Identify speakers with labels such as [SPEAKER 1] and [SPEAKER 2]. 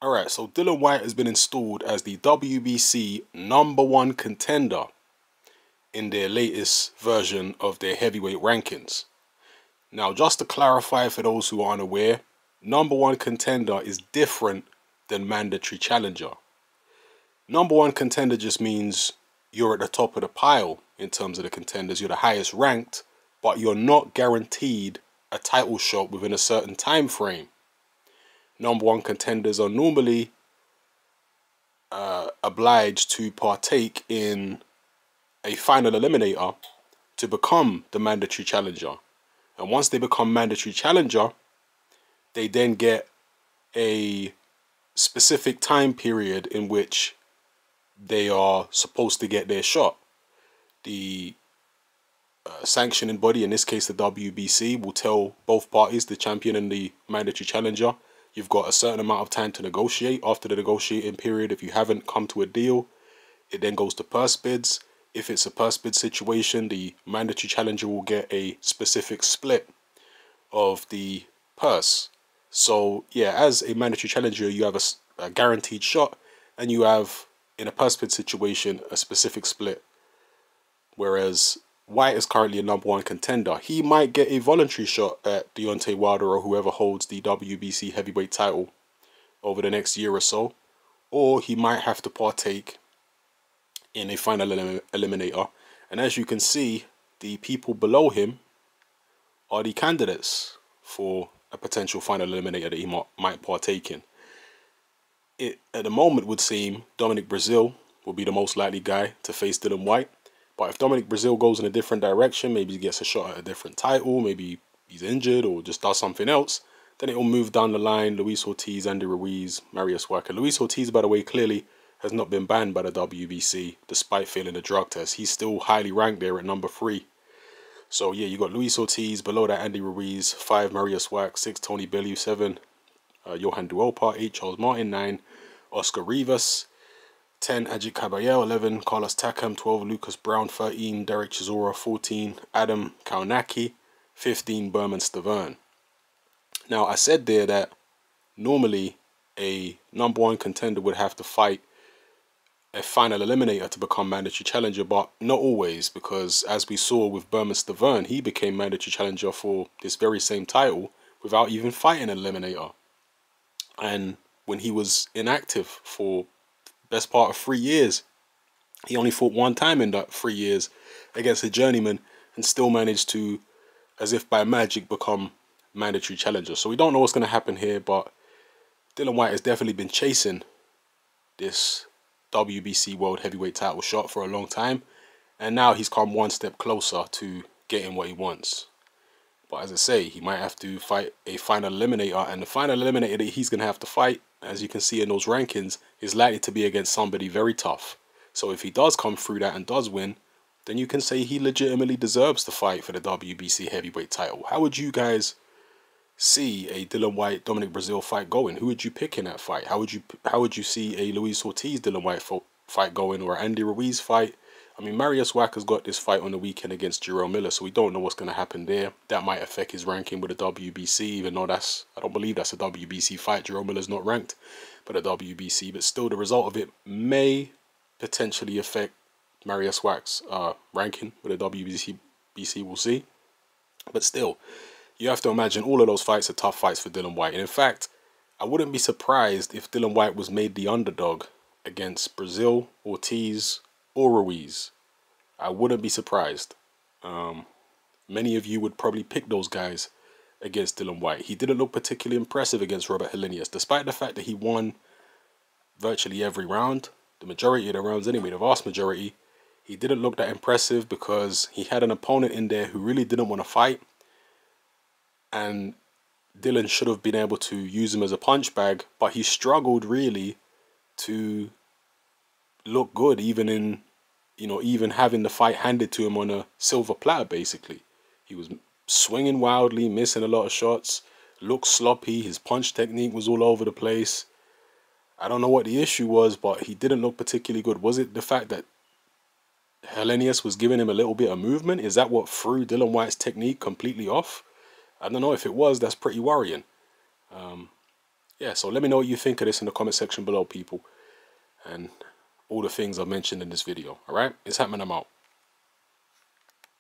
[SPEAKER 1] Alright, so Dillian Whyte has been installed as the WBC #1 contender in their latest version of their heavyweight rankings. Now, just to clarify for those who are unaware, #1 contender is different than mandatory challenger. #1 contender just means you're at the top of the pile in terms of the contenders, you're the highest ranked, but you're not guaranteed a title shot within a certain time frame. #1 contenders are normally obliged to partake in a final eliminator to become the mandatory challenger. And once they become mandatory challenger, they then get a specific time period in which they are supposed to get their shot. The sanctioning body, in this case the WBC, will tell both parties, the champion and the mandatory challenger, you've got a certain amount of time to negotiate. After the negotiating period, if you haven't come to a deal, it then goes to purse bids. If it's a purse bid situation, the mandatory challenger will get a specific split of the purse. So yeah, as a mandatory challenger, you have a guaranteed shot, and you have, in a purse bid situation, a specific split. Whereas Whyte is currently a #1 contender. He might get a voluntary shot at Deontay Wilder or whoever holds the WBC heavyweight title over the next year or so, or he might have to partake in a final eliminator. And as you can see, the people below him are the candidates for a potential final eliminator that he might partake in. It at the moment would seem Dominic Breazeale will be the most likely guy to face Dillian Whyte. But if Dominic Breazeale goes in a different direction, maybe he gets a shot at a different title, maybe he's injured or just does something else, then it will move down the line. Luis Ortiz, Andy Ruiz, Marius Wacker. Luis Ortiz, by the way, clearly has not been banned by the WBC despite failing the drug test. He's still highly ranked there at #3. So yeah, you got Luis Ortiz, below that Andy Ruiz, 5 Marius Wack, 6 Tony Bellew, 7 Johan Duopa, 8 Charles Martin, 9 Oscar Rivas, 10 Ajit Caballero, 11 Carlos Takam, 12 Lucas Brown, 13 Derek Chisora, 14 Adam Kaunaki, 15 Berman Stavern. Now I said there that normally a #1 contender would have to fight a final eliminator to become mandatory challenger, but not always, because as we saw with Berman Stavern, he became mandatory challenger for this very same title without even fighting an eliminator. And when he was inactive for best part of 3 years, he only fought one time in that 3 years against a journeyman and still managed to, as if by magic, become mandatory challenger. So we don't know what's going to happen here, but Dillian Whyte has definitely been chasing this WBC World Heavyweight title shot for a long time, and now he's come one step closer to getting what he wants. But as I say, he might have to fight a final eliminator, and the final eliminator that he's going to have to fight, as you can see in those rankings, is likely to be against somebody very tough. So if he does come through that and does win, then you can say he legitimately deserves to fight for the WBC heavyweight title. How would you guys see a Dillian Whyte Dominic Breazeale fight going? Who would you pick in that fight? How would you see a Luis Ortiz Dillian Whyte fight going, or Andy Ruiz fight? I mean, Marius Wacker's got this fight on the weekend against Jarrell Miller, so we don't know what's going to happen there. That might affect his ranking with the WBC, even though I don't believe that's a WBC fight. Jarrell Miller's not ranked by the WBC, but still the result of it may potentially affect Marius Wack's ranking with the WBC. We'll see. But still, you have to imagine all of those fights are tough fights for Dillian Whyte. And in fact, I wouldn't be surprised if Dillian Whyte was made the underdog against Breazeale, Ortiz, or Ruiz. I wouldn't be surprised. Many of you would probably pick those guys against Dillian Whyte. He didn't look particularly impressive against Robert Helenius, despite the fact that he won virtually every round, the majority of the rounds anyway, the vast majority. He didn't look that impressive because he had an opponent in there who really didn't want to fight, and Dillian should have been able to use him as a punch bag, but he struggled really to look good, even in, even having the fight handed to him on a silver platter, basically. He was swinging wildly, missing a lot of shots, looked sloppy, his punch technique was all over the place. I don't know what the issue was, but he didn't look particularly good. Was it the fact that Helenius was giving him a little bit of movement? Is that what threw Dillian Whyte's technique completely off? I don't know. If it was, that's pretty worrying. yeah, so let me know what you think of this in the comment section below, people. And all the things I mentioned in this video. Alright? It's happening. I'm out.